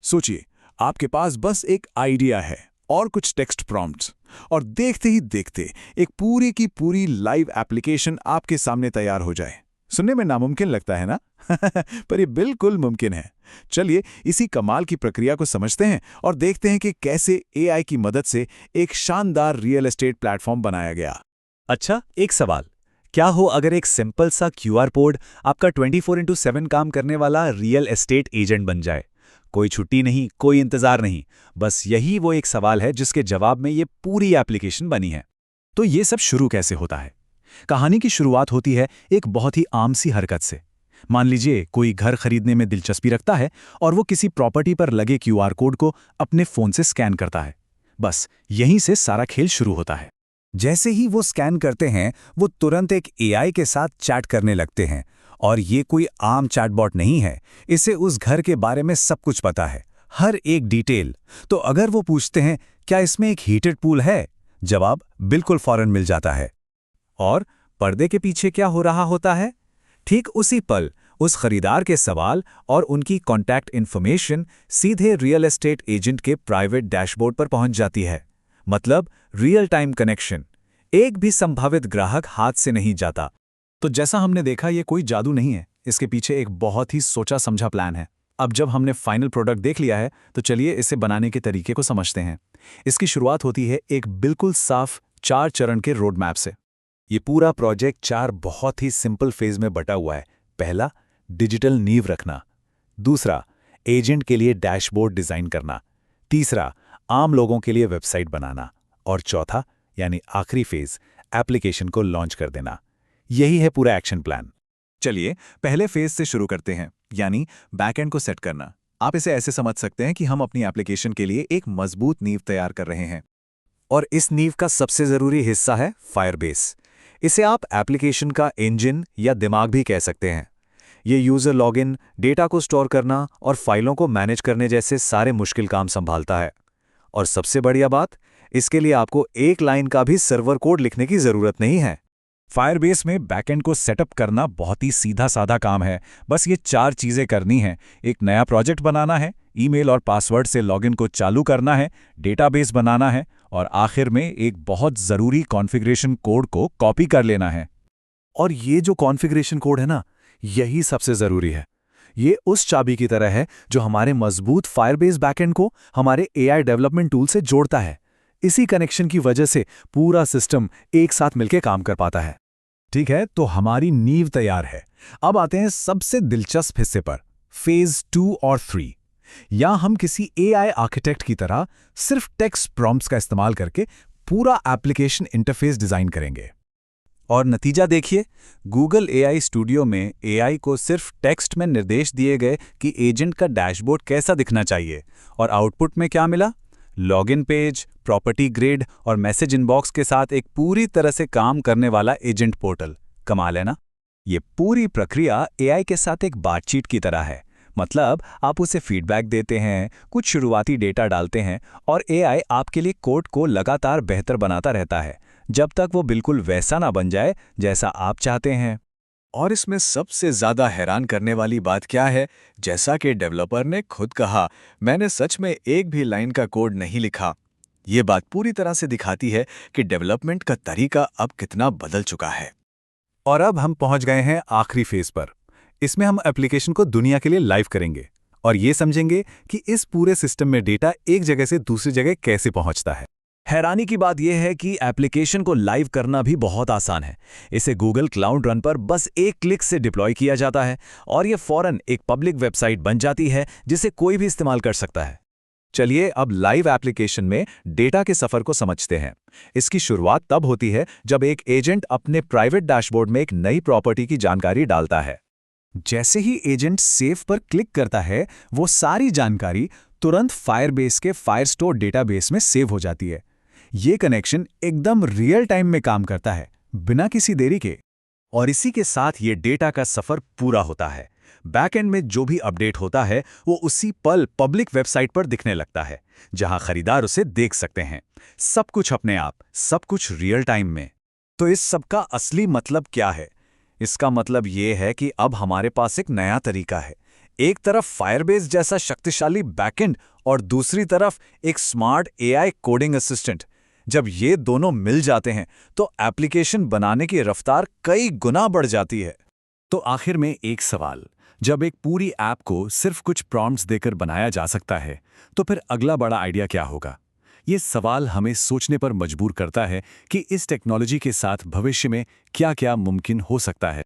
सोचिए, आपके पास बस एक आइडिया है और कुछ टेक्स्ट प्रॉम्प्ट्स, और देखते ही देखते एक पूरी की पूरी लाइव एप्लीकेशन आपके सामने तैयार हो जाए। सुनने में नामुमकिन लगता है ना? पर ये बिल्कुल मुमकिन है। चलिए इसी कमाल की प्रक्रिया को समझते हैं और देखते हैं कि कैसे एआई की मदद से एक शानदार रियल एस्टेट प्लेटफॉर्म बनाया गया। अच्छा, एक सवाल। क्या हो अगर एक सिंपल सा क्यूआर कोड आपका 24/7 काम करने वाला रियल एस्टेट एजेंट बन जाए? कोई छुट्टी नहीं, कोई इंतजार नहीं, बस यही वो एक सवाल है जिसके जवाब में ये पूरी एप्लीकेशन बनी है। तो ये सब शुरू कैसे होता है? कहानी की शुरुआत होती है एक बहुत ही आम सी हरकत से। मान लीजिए कोई घर खरीदने में दिलचस्पी रखता है और वो किसी प्रॉपर्टी पर लगे क्यूआर कोड को अपने फोन से स्कैन करता है। बस यहीं से सारा खेल शुरू होता है। जैसे ही वो स्कैन करते हैं, वो तुरंत एक एआई के साथ चैट करने लगते हैं। और ये कोई आम चैटबॉट नहीं है, इसे उस घर के बारे में सब कुछ पता है, हर एक डिटेल। तो अगर वो पूछते हैं क्या इसमें एक हीटेड पूल है, जवाब बिल्कुल फौरन मिल जाता है। और पर्दे के पीछे क्या हो रहा होता है? ठीक उसी पल उस खरीदार के सवाल और उनकी कॉन्टैक्ट इन्फॉर्मेशन सीधे रियल एस्टेट एजेंट के प्राइवेट डैशबोर्ड पर पहुंच जाती है। मतलब रियल टाइम कनेक्शन। एक भी संभावित ग्राहक हाथ से नहीं जाता। तो जैसा हमने देखा, ये कोई जादू नहीं है, इसके पीछे एक बहुत ही सोचा समझा प्लान है। अब जब हमने फाइनल प्रोडक्ट देख लिया है, तो चलिए इसे बनाने के तरीके को समझते हैं। इसकी शुरुआत होती है एक बिल्कुल साफ 4 चरण के रोड मैप से। ये पूरा प्रोजेक्ट 4 बहुत ही सिंपल फेज में बटा हुआ है। पहला, डिजिटल नींव रखना। दूसरा, एजेंट के लिए डैशबोर्ड डिजाइन करना। तीसरा, आम लोगों के लिए वेबसाइट बनाना। और चौथा, यानी आखिरी फेज, एप्लीकेशन को लॉन्च कर देना। यही है पूरा एक्शन प्लान। चलिए पहले फेज से शुरू करते हैं, यानी बैकएंड को सेट करना। आप इसे ऐसे समझ सकते हैं कि हम अपनी एप्लीकेशन के लिए एक मजबूत नींव तैयार कर रहे हैं। और इस नींव का सबसे जरूरी हिस्सा है फायरबेस। इसे आप एप्लीकेशन का इंजन या दिमाग भी कह सकते हैं। ये यूजर लॉगिन, डेटा को स्टोर करना और फाइलों को मैनेज करने जैसे सारे मुश्किल काम संभालता है। और सबसे बढ़िया बात, इसके लिए आपको एक लाइन का भी सर्वर कोड लिखने की जरूरत नहीं है। फायरबेस में बैकएंड को सेटअप करना बहुत ही सीधा साधा काम है। बस ये 4 चीजें करनी है। एक नया प्रोजेक्ट बनाना है, ईमेल और पासवर्ड से लॉगिन को चालू करना है, डेटाबेस बनाना है, और आखिर में एक बहुत जरूरी कॉन्फ़िगरेशन कोड को कॉपी कर लेना है। और ये जो कॉन्फ़िगरेशन कोड है ना, यही सबसे जरूरी है। ये उस चाबी की तरह है जो हमारे मजबूत फायरबेस बैकएंड को हमारे एआई डेवलपमेंट टूल से जोड़ता है। इसी कनेक्शन की वजह से पूरा सिस्टम एक साथ मिलकर काम कर पाता है। ठीक है, तो हमारी नींव तैयार है। अब आते हैं सबसे दिलचस्प हिस्से पर, फेज 2 और 3। यहां हम किसी एआई आर्किटेक्ट की तरह सिर्फ टेक्स्ट प्रॉम्प्ट्स का इस्तेमाल करके पूरा एप्लीकेशन इंटरफेस डिजाइन करेंगे। और नतीजा देखिए, गूगल एआई स्टूडियो में एआई को सिर्फ टेक्स्ट में निर्देश दिए गए कि एजेंट का डैशबोर्ड कैसा दिखना चाहिए, और आउटपुट में क्या मिला? लॉगिन पेज, प्रॉपर्टी ग्रिड और मैसेज इनबॉक्स के साथ एक पूरी तरह से काम करने वाला एजेंट पोर्टल। कमाल है ना? ये पूरी प्रक्रिया एआई के साथ एक बातचीत की तरह है। मतलब आप उसे फीडबैक देते हैं, कुछ शुरुआती डेटा डालते हैं, और एआई आपके लिए कोड को लगातार बेहतर बनाता रहता है, जब तक वो बिल्कुल वैसा ना बन जाए जैसा आप चाहते हैं। और इसमें सबसे ज्यादा हैरान करने वाली बात क्या है? जैसा कि डेवलपर ने खुद कहा, मैंने सच में एक भी लाइन का कोड नहीं लिखा। ये बात पूरी तरह से दिखाती है कि डेवलपमेंट का तरीका अब कितना बदल चुका है। और अब हम पहुंच गए हैं आखिरी फेज पर। इसमें हम एप्लीकेशन को दुनिया के लिए लाइव करेंगे और ये समझेंगे कि इस पूरे सिस्टम में डेटा एक जगह से दूसरी जगह कैसे पहुंचता है। हैरानी की बात यह है कि एप्लीकेशन को लाइव करना भी बहुत आसान है। इसे गूगल क्लाउड रन पर बस एक क्लिक से डिप्लॉय किया जाता है और यह फौरन एक पब्लिक वेबसाइट बन जाती है जिसे कोई भी इस्तेमाल कर सकता है। चलिए अब लाइव एप्लीकेशन में डेटा के सफर को समझते हैं। इसकी शुरुआत तब होती है जब एक एजेंट अपने प्राइवेट डैशबोर्ड में एक नई प्रॉपर्टी की जानकारी डालता है। जैसे ही एजेंट सेव पर क्लिक करता है, वो सारी जानकारी तुरंत फायरबेस के फायरस्टोर डेटाबेस में सेव हो जाती है। ये कनेक्शन एकदम रियल टाइम में काम करता है, बिना किसी देरी के। और इसी के साथ ये डेटा का सफर पूरा होता है। बैकएंड में जो भी अपडेट होता है वो उसी पल पब्लिक वेबसाइट पर दिखने लगता है, जहां खरीदार उसे देख सकते हैं। सब कुछ अपने आप, सब कुछ रियल टाइम में। तो इस सब का असली मतलब क्या है? इसका मतलब ये है कि अब हमारे पास एक नया तरीका है। एक तरफ फायरबेस जैसा शक्तिशाली बैकएंड और दूसरी तरफ एक स्मार्ट एआई कोडिंग असिस्टेंट। जब ये दोनों मिल जाते हैं तो एप्लीकेशन बनाने की रफ्तार कई गुना बढ़ जाती है। तो आखिर में एक सवाल, जब एक पूरी ऐप को सिर्फ कुछ प्रॉम्प्ट्स देकर बनाया जा सकता है, तो फिर अगला बड़ा आइडिया क्या होगा? ये सवाल हमें सोचने पर मजबूर करता है कि इस टेक्नोलॉजी के साथ भविष्य में क्या क्या मुमकिन हो सकता है।